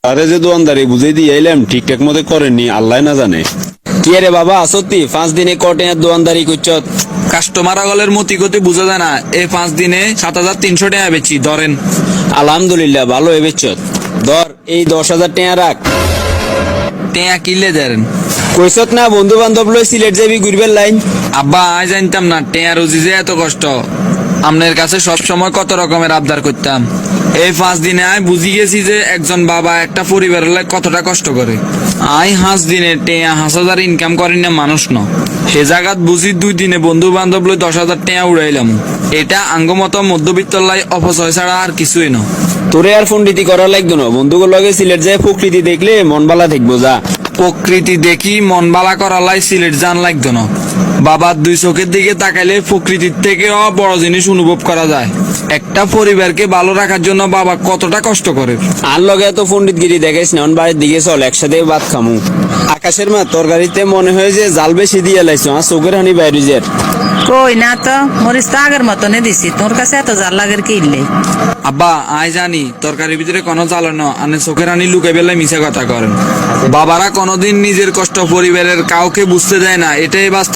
আরে যে দোয়ানদারি বুঝাই দিয়ে এলাম ঠিকঠাক মতো করেননি, আল্লাহ না জানে। কি রে বাবা, সত্যি 5 দিনে কটে দোয়ানদারি করছ? কাস্টমার আগলের মতি গতি বুঝা যায় না। এই 5 দিনে 7,300 টাকা বেচি ধরেন। আলহামদুলিল্লাহ, ভালো হয়েছ। ধর এই 10,000 টাকা রাখ। টেয়া কিনলে দেন। কইছত না বন্ধু বান্ধব লই সিলেট যাবি ঘুরবেন লাইন। আব্বা আজ জানতাম না টেয়া রুজি যে এত কষ্ট। আপনার কাছে সব সময় কত রকমের আবদার করতাম। এই 5 দিনে আয় বুঝি গেছি যে একজন বাবা একটা পরিবারের লাগে কতটা কষ্ট করে। আই 5 দিনে টেয়া 5,000 ইনকাম করি না মানুষ ন। সে জায়গাত বুঝি 2 দিনে বন্ধু বান্ধব লই 10,000 টাকা উড়াইলাম। এটা আঙ্গমত মধ্যবিত্তর লাই অপচয় ছাড়া আর কিছুই না। তোরে আর পন্ডিতি করা লাগতো না, বন্ধুগুলো লগে সিলেট যায় প্রকৃতি দেখলে মন ভালা থাকবো যা। প্রকৃতি দেখি মন বালা করালাই সিলেট জান লাগতো না। বাবার 2 চোখের দিকে তাকাইলে প্রকৃতির থেকেও বড় জিনিস অনুভব করা যায়। একটা পরিবারকে ভালো রাখার জন্য বাবা কতটা কষ্ট করে। আর লগে এত পন্ডিতগিরি দেখাইস না, বাড়ির দিকে চল একসাথে ভাত খামু। আকাশের মা তরকারিতে মনে হয় যে জাল বেশি দিয়ে লাইছো, আর চোখের হানি বাইরে যে। কই না তো, মরিচ তো আগের মতনই দিছি, তোর কাছে এত জাল লাগের কি ইল্লে? আব্বা আই জানি তরকারির ভিতরে কোনো জ্বালো না, আনে চোখের হানি লুকাই বেলায় মিশা কথা করেন। বাবারা কোনোদিন নিজের কষ্ট পরিবারের কাউকে বুঝতে দেয় না, এটাই বাস্তব।